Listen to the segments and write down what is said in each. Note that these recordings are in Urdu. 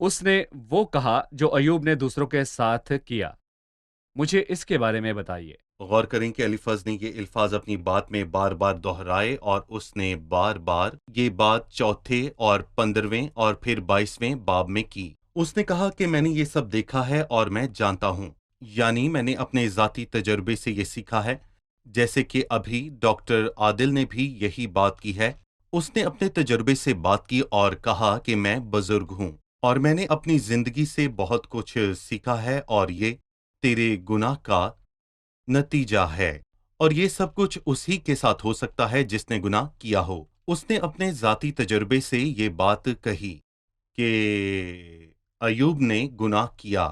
اس نے وہ کہا جو ایوب نے دوسروں کے ساتھ کیا۔ مجھے اس کے بارے میں بتائیے۔ غور کریں کہ الیفز نے یہ الفاظ اپنی بات میں بار بار دہرائے، اور اس نے بار بار یہ بات چوتھے اور 15ویں اور پھر 22ویں باب میں کی۔ اس نے کہا کہ میں نے یہ سب دیکھا ہے اور میں جانتا ہوں، یعنی میں نے اپنے ذاتی تجربے سے یہ سیکھا ہے، جیسے کہ ابھی ڈاکٹر عادل نے بھی یہی بات کی ہے۔ اس نے اپنے تجربے سے بات کی اور کہا کہ میں بزرگ ہوں اور میں نے اپنی زندگی سے بہت کچھ سیکھا ہے، اور یہ تیرے گناہ کا نتیجہ ہے، اور یہ سب کچھ اسی کے ساتھ ہو سکتا ہے جس نے گناہ کیا ہو۔ اس نے اپنے ذاتی تجربے سے یہ بات کہی کہ ایوب نے گناہ کیا۔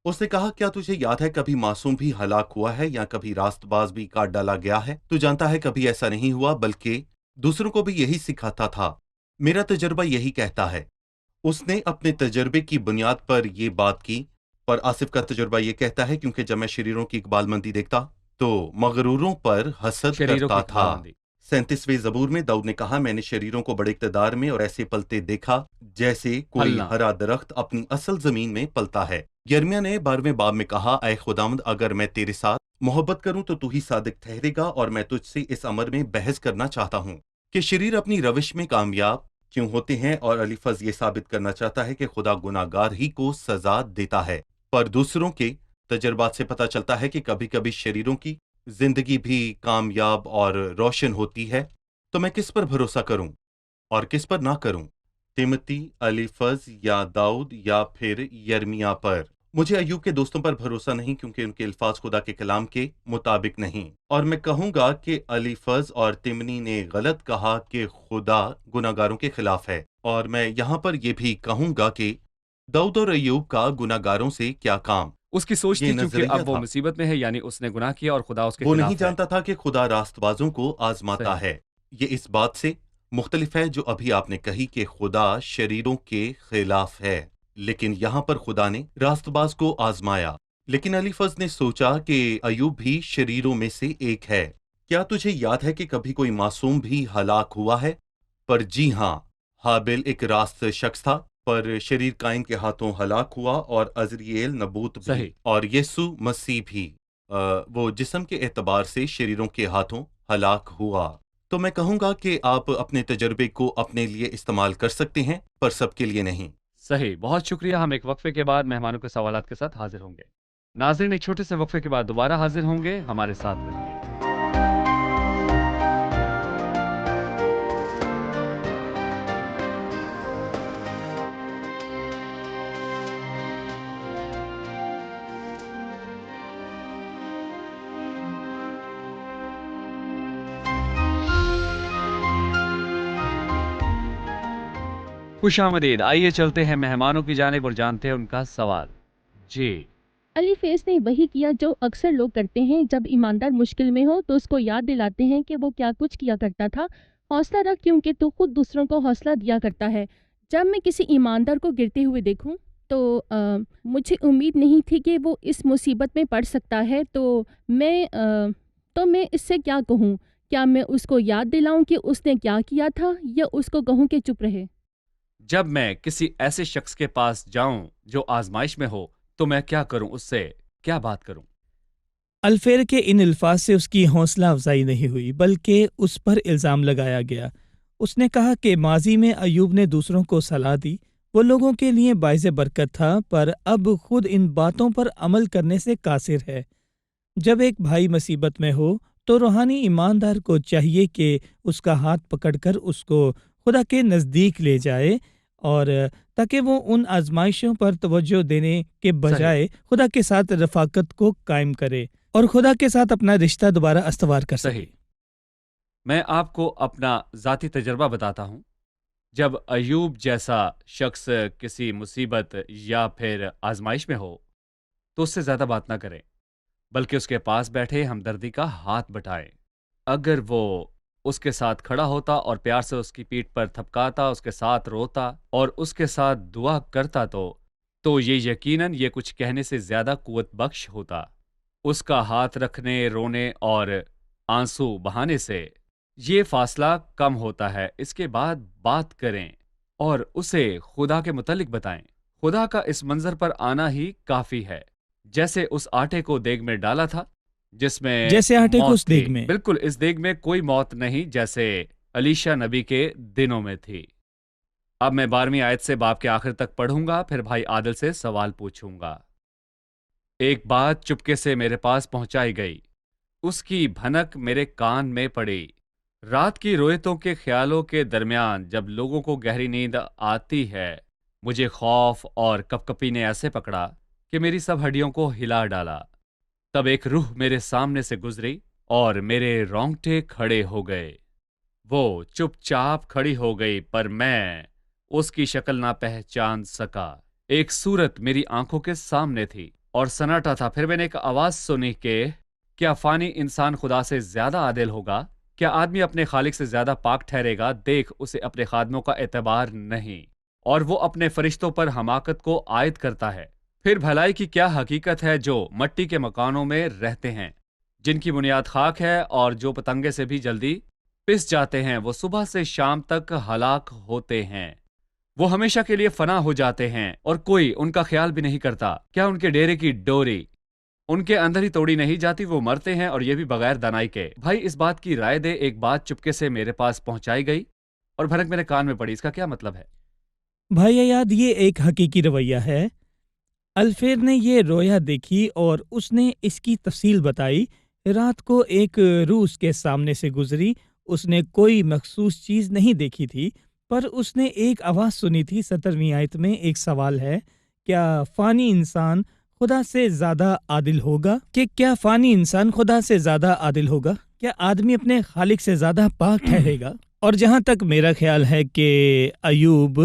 اس نے کہا کیا تجھے یاد ہے کبھی معصوم بھی ہلاک ہوا ہے یا کبھی راست باز بھی کاٹ ڈالا گیا ہے؟ تو جانتا ہے کبھی ایسا نہیں ہوا، بلکہ دوسروں کو بھی یہی سکھاتا تھا۔ میرا تجربہ یہی کہتا ہے۔ اس نے اپنے تجربے کی بنیاد پر یہ بات کی، پر آصف کا تجربہ یہ کہتا ہے کیونکہ جب میں شریروں کی اقبال مندی دیکھتا تو مغروروں پر حسد شریروں کرتا کی تھا۔ اقبال مندی۔ 37ویں زبور میں داؤد نے کہا، میں نے شریروں کو بڑے اقتدار میں اور ایسے پلتے دیکھا جیسے کوئی پھلنا۔ ہرا درخت اپنی اصل زمین میں پلتا ہے۔ یرمیہ نے 12ویں باب میں کہا، اے خداوند اگر میں تیرے ساتھ محبت کروں تو ہی صادق ٹھہرے گا، اور میں تجھ سے اس امر میں بحث کرنا چاہتا ہوں کہ شریر اپنی روش میں کامیاب کیوں ہوتے ہیں، اور الیفز یہ ثابت کرنا چاہتا ہے کہ خدا گناہ گار ہی کو سزا دیتا ہے۔ پر دوسروں کے تجربات سے پتہ چلتا ہے کہ کبھی کبھی شریروں کی زندگی بھی کامیاب اور روشن ہوتی ہے۔ تو میں کس پر بھروسہ کروں اور کس پر نہ کروں؟ تمتی، الیفز یا داؤد یا پھر یرمیہ پر؟ مجھے ایوب کے دوستوں پر بھروسہ نہیں، کیونکہ ان کے الفاظ خدا کے کلام کے مطابق نہیں، اور میں کہوں گا کہ الیفز اور تمنی نے غلط کہا کہ خدا گناہ گاروں کے خلاف ہے، اور میں یہاں پر یہ بھی کہوں گا کہ داؤد اور ایوب کا گناہ گاروں سے کیا کام؟ اس کی سوچ یہ تھی کیونکہ نظریہ اب وہ تھا۔ مصیبت میں ہے، یعنی اس نے گناہ کیا اور خدا اس کے وہ خلاف نہیں ہے۔ جانتا تھا کہ خدا راست بازوں کو آزماتا صحیح۔ ہے۔ یہ اس بات سے مختلف ہے جو ابھی آپ نے کہی کہ خدا شریروں کے خلاف ہے، لیکن یہاں پر خدا نے راست باز کو آزمایا۔ لیکن الیفز نے سوچا کہ ایوب بھی شریروں میں سے ایک ہے۔ کیا تجھے یاد ہے کہ کبھی کوئی معصوم بھی ہلاک ہوا ہے؟ پر جی ہاں، حابل ایک راست شخص تھا، پر شریر قائن کے ہاتھوں ہلاک ہوا، اور عزرییل نبوت بھی، صحیح۔ اور یسوع مسیح بھی وہ جسم کے اعتبار سے شریروں کے ہاتھوں ہلاک ہوا۔ تو میں کہوں گا کہ آپ اپنے تجربے کو اپنے لیے استعمال کر سکتے ہیں، پر سب کے لیے نہیں۔ صحیح، بہت شکریہ۔ ہم ایک وقفے کے بعد مہمانوں کے سوالات کے ساتھ حاضر ہوں گے۔ ناظرین، ایک چھوٹے سے وقفے کے بعد دوبارہ حاضر ہوں گے، ہمارے ساتھ رہیں۔ خوش آمدید۔ آئیے چلتے ہیں مہمانوں کی جانب اور جانتے ہیں ان کا سوال۔ جی الیفیز نے وہی کیا جو اکثر لوگ کرتے ہیں، جب ایماندار مشکل میں ہو تو اس کو یاد دلاتے ہیں کہ وہ کیا کچھ کیا کرتا تھا۔ حوصلہ رکھ، کیونکہ تو خود دوسروں کو حوصلہ دیا کرتا ہے۔ جب میں کسی ایماندار کو گرتے ہوئے دیکھوں تو مجھے امید نہیں تھی کہ وہ اس مصیبت میں پڑ سکتا ہے، تو میں اس سے کیا کہوں؟ کیا میں اس کو یاد دلاؤں کہ اس نے کیا کیا تھا، یا اس کو کہوں کہ چپ رہے؟ جب میں کسی ایسے شخص کے پاس جاؤں جو آزمائش میں ہو تو میں کیا کروں؟ اس سے کیا بات کروں؟ الفیر کے ان الفاظ سے اس کی حوصلہ افزائی نہیں ہوئی، بلکہ اس پر الزام لگایا گیا۔ اس نے کہا کہ ماضی میں ایوب نے دوسروں کو صلاح دی، وہ لوگوں کے لیے باعث برکت تھا، پر اب خود ان باتوں پر عمل کرنے سے قاصر ہے۔ جب ایک بھائی مصیبت میں ہو تو روحانی ایماندار کو چاہیے کہ اس کا ہاتھ پکڑ کر اس کو خدا کے نزدیک لے جائے، اور تاکہ وہ ان آزمائشوں پر توجہ دینے کے بجائے خدا کے ساتھ رفاقت کو قائم کرے اور خدا کے ساتھ اپنا رشتہ دوبارہ استوار کر سکے۔ صحیح۔ میں آپ کو اپنا ذاتی تجربہ بتاتا ہوں۔ جب ایوب جیسا شخص کسی مصیبت یا پھر آزمائش میں ہو تو اس سے زیادہ بات نہ کریں، بلکہ اس کے پاس بیٹھے ہمدردی کا ہاتھ بٹائیں۔ اگر وہ اس کے ساتھ کھڑا ہوتا اور پیار سے اس کی پیٹھ پر تھپکاتا، اس کے ساتھ روتا اور اس کے ساتھ دعا کرتا تو یہ یقیناً یہ کچھ کہنے سے زیادہ قوت بخش ہوتا۔ اس کا ہاتھ رکھنے، رونے اور آنسو بہانے سے یہ فاصلہ کم ہوتا ہے۔ اس کے بعد بات کریں اور اسے خدا کے متعلق بتائیں۔ خدا کا اس منظر پر آنا ہی کافی ہے، جیسے اس آٹے کو دیگ میں ڈالا تھا جس میں جیسے آٹے کو موت اس دیگ تھی۔ میں۔ بالکل اس دیگ میں کوئی موت نہیں، جیسے الیشا نبی کے دنوں میں تھی۔ اب میں 12ویں آیت سے باب کے آخر تک پڑھوں گا، پھر بھائی عادل سے سوال پوچھوں گا۔ ایک بات چپکے سے میرے پاس پہنچائی گئی، اس کی بھنک میرے کان میں پڑی۔ رات کی رویتوں کے خیالوں کے درمیان جب لوگوں کو گہری نیند آتی ہے، مجھے خوف اور کپکپی نے ایسے پکڑا کہ میری سب ہڈیوں کو ہلا ڈالا۔ تب ایک روح میرے سامنے سے گزری اور میرے رونگٹے کھڑے ہو گئے۔ وہ چپ چاپ کھڑی ہو گئی، پر میں اس کی شکل نہ پہچان سکا۔ ایک صورت میری آنکھوں کے سامنے تھی اور سناٹا تھا۔ پھر میں نے ایک آواز سنی کہ کیا فانی انسان خدا سے زیادہ عادل ہوگا؟ کیا آدمی اپنے خالق سے زیادہ پاک ٹھہرے گا؟ دیکھ، اسے اپنے خادموں کا اعتبار نہیں، اور وہ اپنے فرشتوں پر حماقت کو عائد کرتا ہے۔ پھر بھلائی کی کیا حقیقت ہے جو مٹی کے مکانوں میں رہتے ہیں، جن کی بنیاد خاک ہے اور جو پتنگے سے بھی جلدی پس جاتے ہیں۔ وہ صبح سے شام تک ہلاک ہوتے ہیں، وہ ہمیشہ کے لیے فنا ہو جاتے ہیں اور کوئی ان کا خیال بھی نہیں کرتا۔ کیا ان کے ڈیرے کی ڈوری ان کے اندر ہی توڑی نہیں جاتی؟ وہ مرتے ہیں اور یہ بھی بغیر دانائی کے۔ بھائی اس بات کی رائے دے۔ ایک بات چپکے سے میرے پاس پہنچائی گئی اور بھنک میرے کان میں پڑی، اس کا کیا مطلب ہے؟ بھائی یاد یہ ایک حقیقی رویہ ہے۔ الفیر نے یہ رویا دیکھی اور اس نے اس کی تفصیل بتائی۔ رات کو ایک روح اس کے سامنے سے گزری، اس نے کوئی مخصوص چیز نہیں دیکھی تھی، پر اس نے ایک آواز سنی تھی۔ 17ویں آیت میں ایک سوال ہے، کیا فانی انسان خدا سے زیادہ عادل ہوگا؟ کہ کیا فانی انسان خدا سے زیادہ عادل ہوگا؟ کیا آدمی اپنے خالق سے زیادہ پاک ٹھہرے گا؟ اور جہاں تک میرا خیال ہے کہ ایوب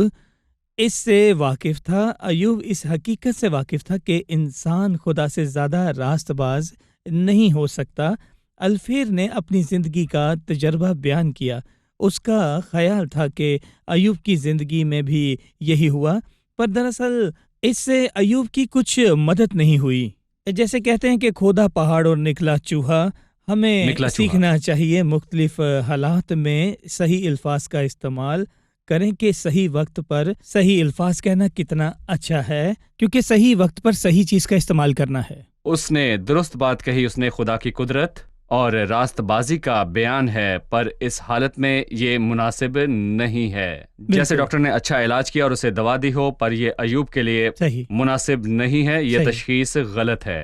اس سے واقف تھا، ایوب اس حقیقت سے واقف تھا کہ انسان خدا سے زیادہ راست باز نہیں ہو سکتا۔ الفیر نے اپنی زندگی کا تجربہ بیان کیا۔ اس کا خیال تھا کہ ایوب کی زندگی میں بھی یہی ہوا، پر دراصل اس سے ایوب کی کچھ مدد نہیں ہوئی۔ جیسے کہتے ہیں کہ کھودا پہاڑ اور نکلا چوہا، ہمیں سیکھنا چاہیے مختلف حالات میں صحیح الفاظ کا استعمال کریں کہ صحیح وقت پر صحیح الفاظ کہنا کتنا اچھا ہے، کیونکہ صحیح وقت پر صحیح چیز کا استعمال کرنا ہے۔ اس نے درست بات کہی، اس نے خدا کی قدرت اور راست بازی کا بیان ہے، پر اس حالت میں یہ مناسب نہیں ہے۔ جیسے ڈاکٹر نے اچھا علاج کیا اور اسے دوا دی ہو، پر یہ ایوب کے لیے صحیح مناسب نہیں ہے، یہ تشخیص غلط ہے۔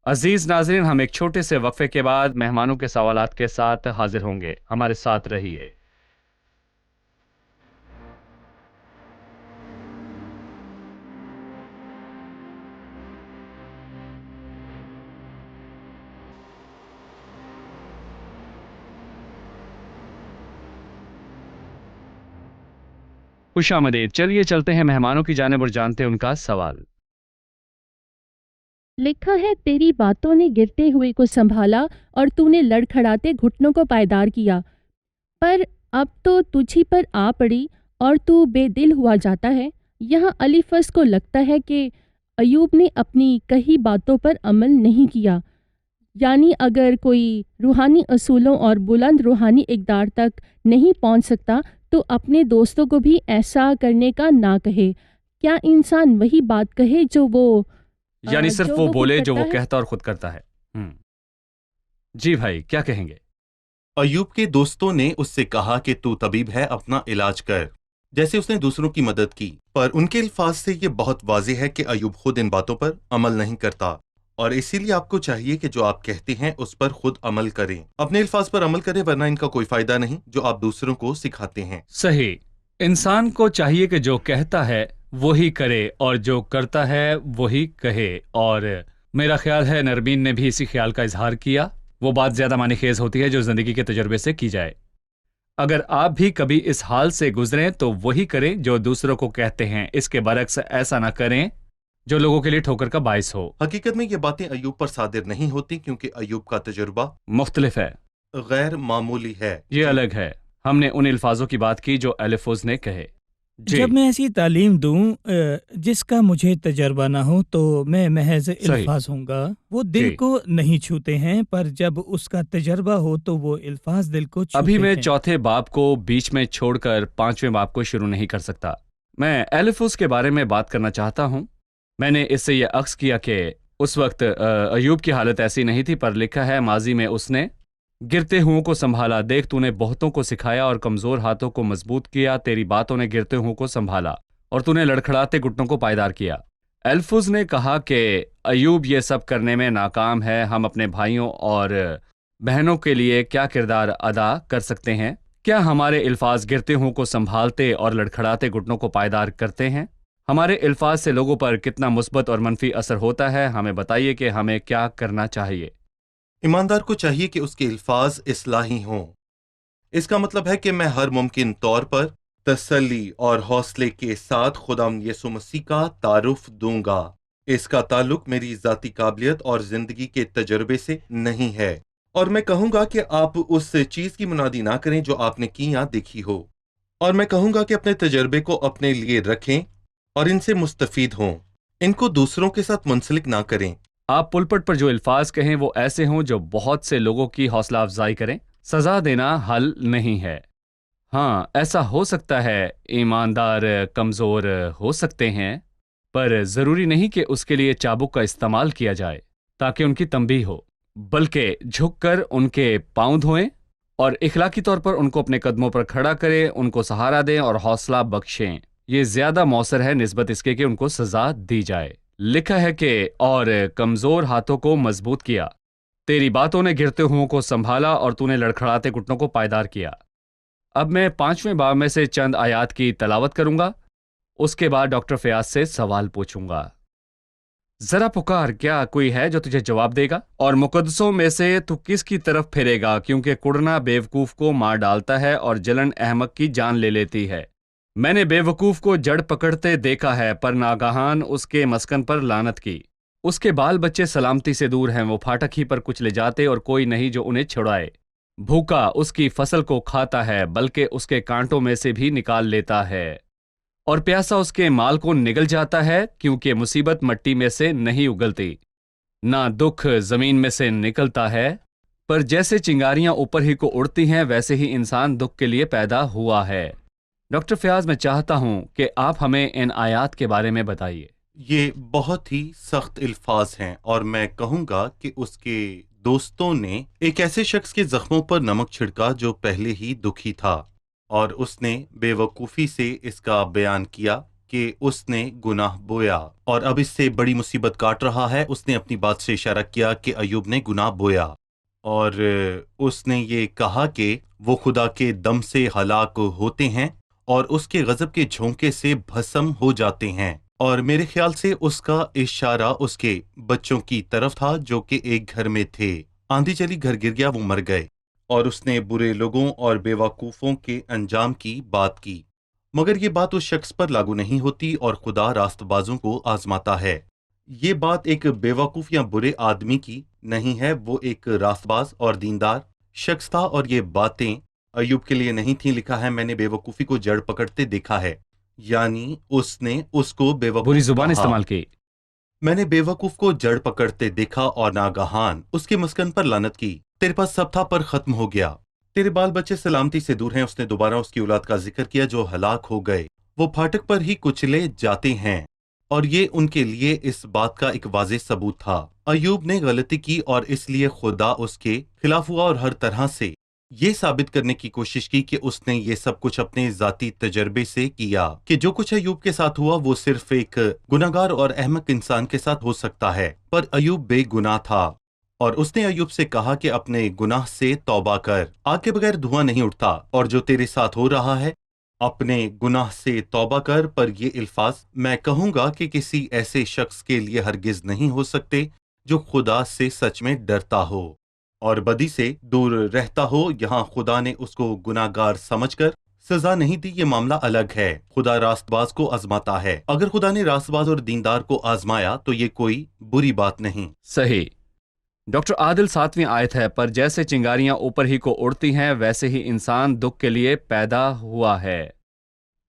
عزیز ناظرین، ہم ایک چھوٹے سے وقفے کے بعد مہمانوں کے سوالات کے ساتھ حاضر ہوں گے، ہمارے ساتھ رہیے۔ خوش آمدید۔ چلیے چلتے ہیں مہمانوں کی جانب اور جانتے ہیں ان کا سوال۔ لکھا ہے، تیری باتوں نے گرتے ہوئے کو سنبھالا اور تو نے لڑکھڑاتے گھٹنوں کو پائیدار کیا، پر اب تو تجھی پر آ پڑی اور تو بے دل ہوا جاتا ہے۔ یہاں الیفز کو لگتا ہے کہ ایوب نے اپنی کہی باتوں پر عمل نہیں کیا، یعنی اگر کوئی روحانی اصولوں اور بلند روحانی اقدار تک نہیں پہنچ سکتا تو اپنے دوستوں کو بھی ایسا کرنے کا نہ کہے۔ کیا انسان وہی بات کہے جو وہ یعنی صرف وہ بولے جو وہ ہے؟ کہتا اور خود کرتا ہے۔ جی بھائی، کیا کہیں گے؟ ایوب کے دوستوں نے اس سے کہا کہ تو طبیب ہے، اپنا علاج کر، جیسے اس نے دوسروں کی مدد کی، پر ان کے الفاظ سے یہ بہت واضح ہے کہ ایوب خود ان باتوں پر عمل نہیں کرتا، اور اسی لیے آپ کو چاہیے کہ جو آپ کہتے ہیں اس پر خود عمل کریں، اپنے الفاظ پر عمل کریں، ورنہ ان کا کوئی فائدہ نہیں جو آپ دوسروں کو سکھاتے ہیں۔ صحیح، انسان کو چاہیے کہ جو کہتا ہے وہی کرے اور جو کرتا ہے وہی کہے، اور میرا خیال ہے نرمین نے بھی اسی خیال کا اظہار کیا۔ وہ بات زیادہ معنی خیز ہوتی ہے جو زندگی کے تجربے سے کی جائے۔ اگر آپ بھی کبھی اس حال سے گزریں تو وہی کریں جو دوسروں کو کہتے ہیں، اس کے برعکس ایسا نہ کریں جو لوگوں کے لیے ٹھوکر کا باعث ہو۔ حقیقت میں یہ باتیں ایوب پر صادر نہیں ہوتی کیونکہ ایوب کا تجربہ مختلف ہے، غیر معمولی ہے۔ یہ الگ ہے۔ ہم نے ان الفاظوں کی بات کی جو الیفوز نے کہے۔ جی، جب میں ایسی تعلیم دوں جس کا مجھے تجربہ نہ ہو تو میں محض الفاظ ہوں گا، وہ دل جی، کو نہیں چھوتے ہیں، پر جب اس کا تجربہ ہو تو وہ الفاظ دل کو چھوتے ابھی میں ہیں۔ چوتھے باب کو بیچ میں چھوڑ کر 5ویں باب کو شروع نہیں کر سکتا۔ میں ایلیفوس کے بارے میں بات کرنا چاہتا ہوں. میں نے اس سے یہ عکس کیا کہ اس وقت ایوب کی حالت ایسی نہیں تھی، پر لکھا ہے ماضی میں اس نے گرتے ہوں کو سنبھالا. دیکھ تو نے بہتوں کو سکھایا اور کمزور ہاتھوں کو مضبوط کیا. تیری باتوں نے گرتے ہوں کو سنبھالا اور تو نے لڑکھڑاتے گھٹنوں کو پائیدار کیا. ایلفز نے کہا کہ ایوب یہ سب کرنے میں ناکام ہے. ہم اپنے بھائیوں اور بہنوں کے لیے کیا کردار ادا کر سکتے ہیں؟ کیا ہمارے الفاظ گرتے ہوں کو سنبھالتے اور لڑکھڑاتے گھٹنوں کو پائیدار کرتے ہیں؟ ہمارے الفاظ سے لوگوں پر کتنا مثبت اور منفی اثر ہوتا ہے؟ ہمیں بتائیے کہ ہمیں کیا کرنا چاہیے. ایماندار کو چاہیے کہ اس کے الفاظ اصلاحی ہوں. اس کا مطلب ہے کہ میں ہر ممکن طور پر تسلی اور حوصلے کے ساتھ خداوند یسوع مسیح کا تعارف دوں گا. اس کا تعلق میری ذاتی قابلیت اور زندگی کے تجربے سے نہیں ہے، اور میں کہوں گا کہ آپ اس چیز کی منادی نہ کریں جو آپ نے کی یا دیکھی ہو، اور میں کہوں گا کہ اپنے تجربے کو اپنے لیے رکھیں اور ان سے مستفید ہوں. ان کو دوسروں کے ساتھ منسلک نہ کریں. آپ پلپٹ پر جو الفاظ کہیں وہ ایسے ہوں جو بہت سے لوگوں کی حوصلہ افزائی کریں. سزا دینا حل نہیں ہے. ہاں، ایسا ہو سکتا ہے ایماندار کمزور ہو سکتے ہیں، پر ضروری نہیں کہ اس کے لیے چابک کا استعمال کیا جائے تاکہ ان کی تنبیہ ہو، بلکہ جھک کر ان کے پاؤں دھوئیں اور اخلاقی طور پر ان کو اپنے قدموں پر کھڑا کریں، ان کو سہارا دیں اور حوصلہ بخشیں. یہ زیادہ مؤثر ہے نسبت اس کے کہ ان کو سزا دی جائے. لکھا ہے کہ اور کمزور ہاتھوں کو مضبوط کیا. تیری باتوں نے گرتے ہوں کو سنبھالا اور تو نے لڑکھڑاتے گھٹنوں کو پائیدار کیا. اب میں 5ویں باب میں سے چند آیات کی تلاوت کروں گا. اس کے بعد ڈاکٹر فیاض سے سوال پوچھوں گا. ذرا پکار، کیا کوئی ہے جو تجھے جواب دے گا؟ اور مقدسوں میں سے تو کس کی طرف پھرے گا؟ کیونکہ کڑنا بیوقوف کو مار ڈالتا ہے اور جلن احمق کی جان لے لیتی ہے. میں نے بے وقوف کو جڑ پکڑتے دیکھا ہے، پر ناگہان اس کے مسکن پر لعنت کی. اس کے بال بچے سلامتی سے دور ہیں، وہ پھاٹک ہی پر کچھ لے جاتے اور کوئی نہیں جو انہیں چھڑائے. بھوکا اس کی فصل کو کھاتا ہے، بلکہ اس کے کانٹوں میں سے بھی نکال لیتا ہے. اور پیاسا اس کے مال کو نگل جاتا ہے، کیونکہ مصیبت مٹی میں سے نہیں اگلتی، نہ دکھ زمین میں سے نکلتا ہے. پر جیسے چنگاریاں اوپر ہی کو اڑتی ہیں، ویسے ہی انسان دکھ کے لیے پیدا ہوا ہے. ڈاکٹر فیاض، میں چاہتا ہوں کہ آپ ہمیں ان آیات کے بارے میں بتائیے. یہ بہت ہی سخت الفاظ ہیں، اور میں کہوں گا کہ اس کے دوستوں نے ایک ایسے شخص کے زخموں پر نمک چھڑکا جو پہلے ہی دکھی تھا، اور اس نے بے وقوفی سے اس کا بیان کیا کہ اس نے گناہ بویا اور اب اس سے بڑی مصیبت کاٹ رہا ہے. اس نے اپنی بات سے اشارہ کیا کہ ایوب نے گناہ بویا، اور اس نے یہ کہا کہ وہ خدا کے دم سے ہلاک ہوتے ہیں اور اس کے غضب کے جھونکے سے بھسم ہو جاتے ہیں. اور میرے خیال سے اس کا اشارہ اس کے بچوں کی طرف تھا جو کہ ایک گھر میں تھے. آندھی چلی، گھر گر گیا، وہ مر گئے. اور اس نے برے لوگوں اور بے وقوفوں کے انجام کی بات کی. مگر یہ بات اس شخص پر لاگو نہیں ہوتی، اور خدا راست بازوں کو آزماتا ہے. یہ بات ایک بے وقوف یا برے آدمی کی نہیں ہے، وہ ایک راست باز اور دیندار شخص تھا، اور یہ باتیں ایوب کے لیے نہیں تھیں. لکھا ہے میں نے بے وقوفی کو جڑ پکڑتے دیکھا ہے، یعنی اس نے اس کو بے وقوف بری زبان کہا. استعمال کی. میں نے بے وقوف کو جڑ پکڑتے دیکھا اور ناگہان اس کے مسکن پر لعنت کی. تیرے پاس سب تھا پر ختم ہو گیا. تیرے بال بچے سلامتی سے دور ہیں. اس نے دوبارہ اس کی اولاد کا ذکر کیا جو ہلاک ہو گئے، وہ پھاٹک پر ہی کچلے جاتے ہیں. اور یہ ان کے لیے اس بات کا ایک واضح ثبوت تھا. ایوب نے غلطی کی اور اس لیے خدا اس کے خلاف ہوا، اور ہر طرح سے یہ ثابت کرنے کی کوشش کی کہ اس نے یہ سب کچھ اپنے ذاتی تجربے سے کیا، کہ جو کچھ ایوب کے ساتھ ہوا وہ صرف ایک گناہگار اور احمق انسان کے ساتھ ہو سکتا ہے. پر ایوب بے گناہ تھا، اور اس نے ایوب سے کہا کہ اپنے گناہ سے توبہ کر. آگ کے بغیر دھواں نہیں اٹھتا، اور جو تیرے ساتھ ہو رہا ہے اپنے گناہ سے توبہ کر. پر یہ الفاظ میں کہوں گا کہ کسی ایسے شخص کے لیے ہرگز نہیں ہو سکتے جو خدا سے سچ میں ڈرتا ہو اور بدی سے دور رہتا ہو. یہاں خدا نے اس کو گناہ گار سمجھ کر سزا نہیں دی، یہ معاملہ الگ ہے. خدا راست باز کو آزماتا ہے. اگر خدا نے راست باز اور دیندار کو آزمایا تو یہ کوئی بری بات نہیں. صحیح. ڈاکٹر عادل 7ویں آیت ہے، پر جیسے چنگاریاں اوپر ہی کو اڑتی ہیں ویسے ہی انسان دکھ کے لیے پیدا ہوا ہے.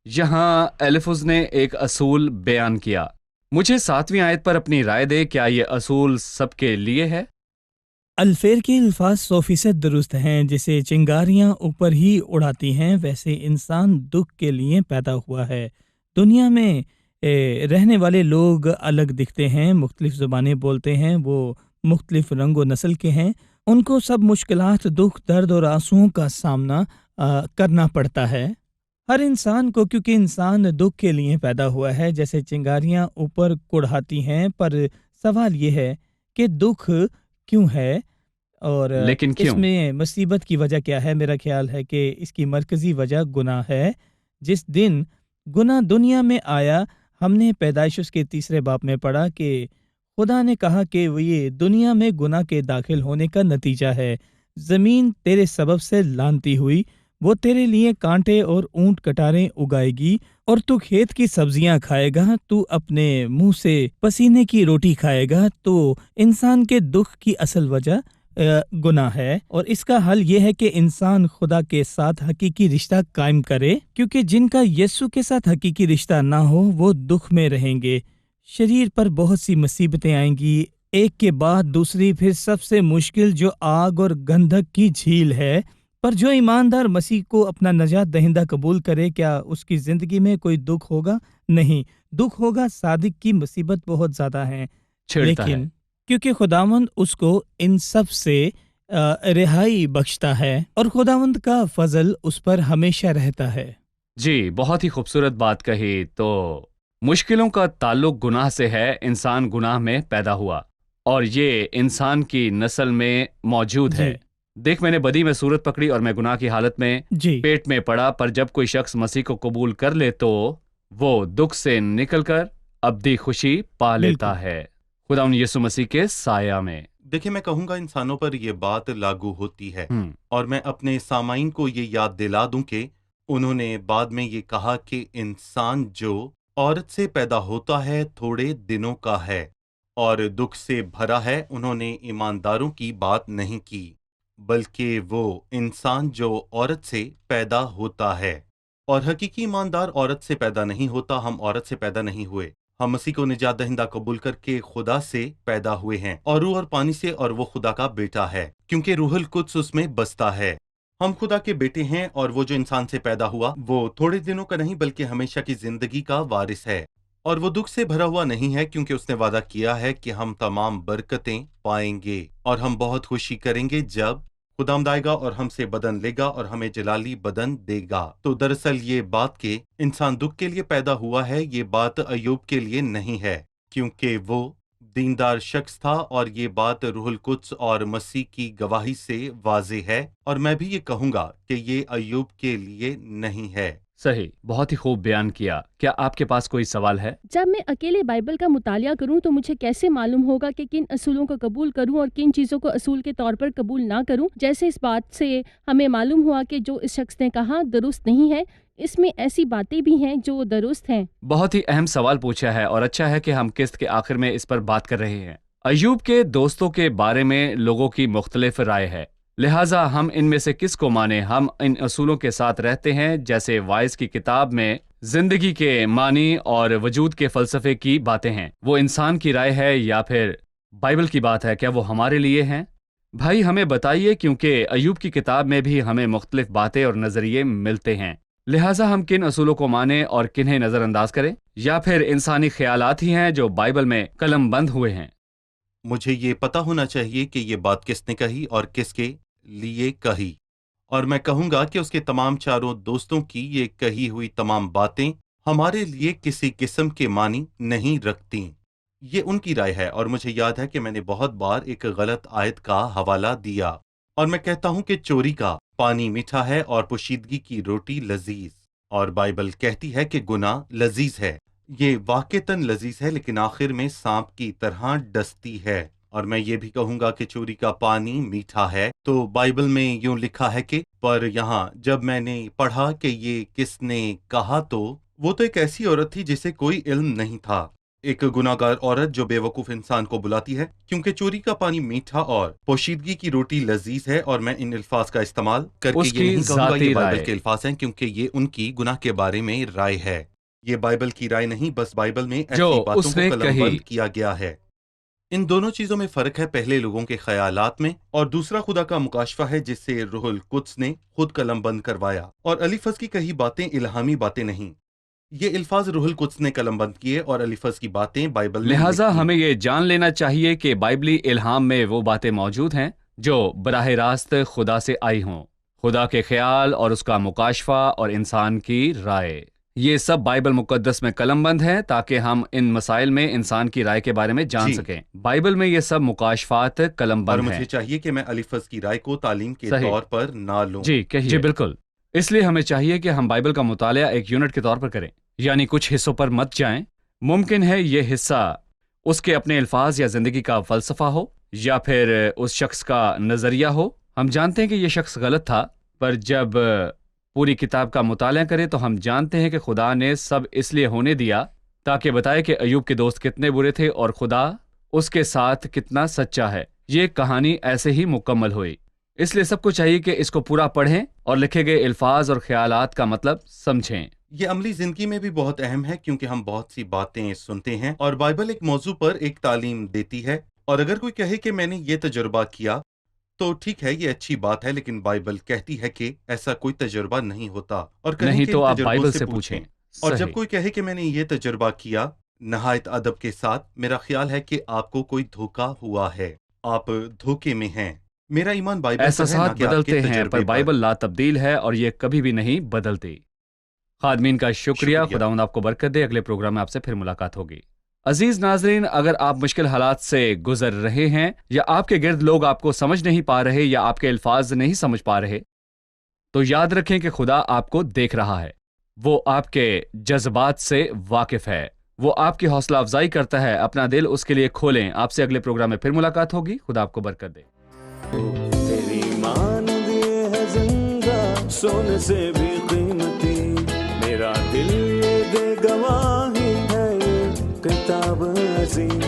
یہاں ایلیفز نے ایک اصول بیان کیا. مجھے 7ویں آیت پر اپنی رائے دے، کیا یہ اصول سب کے لیے ہے؟ الفیر کے الفاظ 100% درست ہیں. جیسے چنگاریاں اوپر ہی اڑاتی ہیں ویسے انسان دکھ کے لیے پیدا ہوا ہے. دنیا میں رہنے والے لوگ الگ دکھتے ہیں، مختلف زبانیں بولتے ہیں، وہ مختلف رنگ و نسل کے ہیں، ان کو سب مشکلات، دکھ، درد اور آنسوؤں کا سامنا کرنا پڑتا ہے۔ ہر انسان کو، کیونکہ انسان دکھ کے لیے پیدا ہوا ہے، جیسے چنگاریاں اوپر کڑھاتی ہیں، پر سوال یہ ہے کہ دکھ کیوں ہے اور لیکن اس کیوں؟ میں مصیبت کی وجہ کیا ہے؟ میرا خیال ہے کہ اس کی مرکزی وجہ گناہ ہے۔ جس دن گناہ دنیا میں آیا، ہم نے پیدائش اس کے 3 باب میں پڑھا کہ خدا نے کہا کہ وہ یہ دنیا میں گناہ کے داخل ہونے کا نتیجہ ہے۔ زمین تیرے سبب سے لانتی ہوئی، وہ تیرے لیے کانٹے اور اونٹ کٹاریں اگائے گی، اور تو کھیت کی سبزیاں کھائے گا، تو اپنے منہ سے پسینے کی روٹی کھائے گا۔ تو انسان کے دکھ کی اصل وجہ گناہ ہے، اور اس کا حل یہ ہے کہ انسان خدا کے ساتھ حقیقی رشتہ قائم کرے، کیونکہ جن کا یسوع کے ساتھ حقیقی رشتہ نہ ہو وہ دکھ میں رہیں گے۔ شریر پر بہت سی مصیبتیں آئیں گی، ایک کے بعد دوسری، پھر سب سے مشکل جو آگ اور گندھک کی جھیل ہے۔ پر جو ایماندار مسیح کو اپنا نجات دہندہ قبول کرے، کیا اس کی زندگی میں کوئی دکھ ہوگا؟ نہیں، دکھ ہوگا۔ صادق کی مصیبت بہت زیادہ ہیں، چھیڑتا ہے۔ لیکن کیونکہ خداوند اس کو ان سب سے رہائی بخشتا ہے، اور خداوند کا فضل اس پر ہمیشہ رہتا ہے۔ جی، بہت ہی خوبصورت بات کہی۔ تو مشکلوں کا تعلق گناہ سے ہے۔ انسان گناہ میں پیدا ہوا اور یہ انسان کی نسل میں موجود ہے۔ دیکھ، میں نے بدی میں صورت پکڑی اور میں گناہ کی حالت میں جی، پیٹ میں پڑا، پر جب کوئی شخص مسیح کو قبول کر لے تو وہ دکھ سے نکل کر ابدی خوشی پا لیتا ہے خدا یسوع مسیح کے سایہ میں۔ دیکھیں، میں کہوں گا انسانوں پر یہ بات لاگو ہوتی ہے، اور میں اپنے سامعین کو یہ یاد دلا دوں کہ انہوں نے بعد میں یہ کہا کہ انسان جو عورت سے پیدا ہوتا ہے تھوڑے دنوں کا ہے اور دکھ سے بھرا ہے۔ انہوں نے ایمانداروں کی بات نہیں کی، بلکہ وہ انسان جو عورت سے پیدا ہوتا ہے۔ اور حقیقی ایماندار عورت سے پیدا نہیں ہوتا، ہم عورت سے پیدا نہیں ہوئے، ہم مسیح کو نجات دہندہ قبول کر کے خدا سے پیدا ہوئے ہیں، اور روح اور پانی سے، اور وہ خدا کا بیٹا ہے، کیونکہ روح القدس اس میں بستا ہے۔ ہم خدا کے بیٹے ہیں، اور وہ جو انسان سے پیدا ہوا وہ تھوڑے دنوں کا نہیں بلکہ ہمیشہ کی زندگی کا وارث ہے، اور وہ دکھ سے بھرا ہوا نہیں ہے، کیونکہ اس نے وعدہ کیا ہے کہ ہم تمام برکتیں پائیں گے، اور ہم بہت خوشی کریں گے جب خداوند آئے گا اور ہم سے بدن لے گا اور ہمیں جلالی بدن دے گا۔ تو دراصل یہ بات کہ انسان دکھ کے لیے پیدا ہوا ہے، یہ بات ایوب کے لیے نہیں ہے، کیونکہ وہ دیندار شخص تھا، اور یہ بات روح القدس اور مسیح کی گواہی سے واضح ہے، اور میں بھی یہ کہوں گا کہ یہ ایوب کے لیے نہیں ہے۔ صحیح، بہت ہی خوب بیان کیا۔ کیا آپ کے پاس کوئی سوال ہے؟ جب میں اکیلے بائبل کا مطالعہ کروں تو مجھے کیسے معلوم ہوگا کہ کن اصولوں کو قبول کروں اور کن چیزوں کو اصول کے طور پر قبول نہ کروں؟ جیسے اس بات سے ہمیں معلوم ہوا کہ جو اس شخص نے کہا درست نہیں ہے، اس میں ایسی باتیں بھی ہیں جو درست ہیں۔ بہت ہی اہم سوال پوچھا ہے، اور اچھا ہے کہ ہم قسط کے آخر میں اس پر بات کر رہے ہیں۔ ایوب کے دوستوں کے بارے میں لوگوں کی مختلف رائے ہے، لہٰذا ہم ان میں سے کس کو مانیں؟ ہم ان اصولوں کے ساتھ رہتے ہیں جیسے وائس کی کتاب میں زندگی کے معنی اور وجود کے فلسفے کی باتیں ہیں۔ وہ انسان کی رائے ہے یا پھر بائبل کی بات ہے؟ کیا وہ ہمارے لیے ہیں؟ بھائی ہمیں بتائیے، کیونکہ ایوب کی کتاب میں بھی ہمیں مختلف باتیں اور نظریے ملتے ہیں، لہٰذا ہم کن اصولوں کو مانیں اور کنہیں نظر انداز کریں؟ یا پھر انسانی خیالات ہی ہیں جو بائبل میں قلم بند ہوئے ہیں؟ مجھے یہ پتا ہونا چاہیے کہ یہ بات کس نے کہی اور کس کے لیے کہی، اور میں کہوں گا کہ اس کے تمام چاروں دوستوں کی یہ کہی ہوئی تمام باتیں ہمارے لیے کسی قسم کے معنی نہیں رکھتیں۔ یہ ان کی رائے ہے، اور مجھے یاد ہے کہ میں نے بہت بار ایک غلط آیت کا حوالہ دیا، اور میں کہتا ہوں کہ چوری کا پانی میٹھا ہے اور پوشیدگی کی روٹی لذیذ، اور بائبل کہتی ہے کہ گناہ لذیذ ہے۔ یہ واقعتاً لذیذ ہے، لیکن آخر میں سانپ کی طرح ڈستی ہے۔ اور میں یہ بھی کہوں گا کہ چوری کا پانی میٹھا ہے، تو بائبل میں یوں لکھا ہے کہ، پر یہاں جب میں نے پڑھا کہ یہ کس نے کہا تو وہ تو ایک ایسی عورت تھی جسے کوئی علم نہیں تھا، ایک گناہگار عورت جو بے وقوف انسان کو بلاتی ہے، کیونکہ چوری کا پانی میٹھا اور پوشیدگی کی روٹی لذیذ ہے۔ اور میں ان الفاظ کا استعمال کر کے اس یہ کی نہیں کہوں گا یہ ذاتی بائبل رائے۔ کے الفاظ ہیں، کیونکہ یہ ان کی گناہ کے بارے میں رائے ہے۔ یہ بائبل کی رائے نہیں، بس بائبل میں جو ایسی باتوں اس کو نے قلم کہی۔ بند کیا گیا ہے۔ ان دونوں چیزوں میں فرق ہے، پہلے لوگوں کے خیالات میں، اور دوسرا خدا کا مکاشفہ ہے جس سے روح القدس نے خود قلم بند کروایا۔ اور الیفز کی کہی باتیں الہامی باتیں نہیں، یہ الفاظ روح القدس نے قلم بند کیے اور الفاظ کی باتیں بائبل میں لہٰذا لکھی۔ ہمیں یہ جان لینا چاہیے کہ بائبلی الہام میں وہ باتیں موجود ہیں جو براہ راست خدا سے آئی ہوں، خدا کے خیال اور اس کا مکاشفہ اور انسان کی رائے۔ یہ سب بائبل مقدس میں قلم بند ہے تاکہ ہم ان مسائل میں انسان کی رائے کے بارے میں جان جی۔ سکیں۔ بائبل میں یہ سب مکاشفات قلم اور بند مجھے ہیں۔ چاہیے کہ میں الفاظ کی رائے کو تعلیم کے صحیح۔ طور پر نہ لوں۔ جی کہیے۔ جی بالکل، اس لیے ہمیں چاہیے کہ ہم بائبل کا مطالعہ ایک یونٹ کے طور پر کریں، یعنی کچھ حصوں پر مت جائیں۔ ممکن ہے یہ حصہ اس کے اپنے الفاظ یا زندگی کا فلسفہ ہو، یا پھر اس شخص کا نظریہ ہو۔ ہم جانتے ہیں کہ یہ شخص غلط تھا، پر جب پوری کتاب کا مطالعہ کریں تو ہم جانتے ہیں کہ خدا نے سب اس لیے ہونے دیا تاکہ بتائے کہ ایوب کے دوست کتنے برے تھے اور خدا اس کے ساتھ کتنا سچا ہے۔ یہ کہانی ایسے ہی مکمل ہوئی، اس لیے سب کو چاہیے کہ اس کو پورا پڑھیں اور لکھے گئے الفاظ اور خیالات کا مطلب سمجھیں۔ یہ عملی زندگی میں بھی بہت اہم ہے کیونکہ ہم بہت سی باتیں سنتے ہیں اور بائبل ایک موضوع پر ایک تعلیم دیتی ہے، اور اگر کوئی کہے کہ میں نے یہ تجربہ کیا تو ٹھیک ہے، یہ اچھی بات ہے، لیکن بائبل کہتی ہے کہ ایسا کوئی تجربہ نہیں ہوتا، اور کہیں نہیں کہ تو ان آپ تجربوں بائبل سے پوچھیں۔ اور جب صحیح۔ کوئی کہے کہ میں نے یہ تجربہ کیا نہایت ادب کے ساتھ، میرا خیال ہے کہ آپ کو کوئی دھوکا ہوا ہے، آپ دھوکے میں ہیں۔ میرا ایمان بائبل پر ہے، احساسات نہ کہ آپ کے بدلتے ہیں تجربے پر بائبل لا تبدیل ہے اور یہ کبھی بھی نہیں بدلتی۔ خادمین کا شکریہ، خداوند آپ کو برکت دے۔ اگلے پروگرام میں آپ سے پھر ملاقات ہوگی۔ عزیز ناظرین، اگر آپ مشکل حالات سے گزر رہے ہیں یا آپ کے گرد لوگ آپ کو سمجھ نہیں پا رہے یا آپ کے الفاظ نہیں سمجھ پا رہے، تو یاد رکھیں کہ خدا آپ کو دیکھ رہا ہے، وہ آپ کے جذبات سے واقف ہے، وہ آپ کی حوصلہ افزائی کرتا ہے۔ اپنا دل اس کے لیے کھولیں۔ آپ سے اگلے پروگرام میں پھر ملاقات ہوگی۔ خدا آپ کو برکت دے۔ تیری مان دیے ہے زندہ سونے سے بھی قیمتی، میرا دل یہ دے گواہی ہے یہ کتاب عظیم۔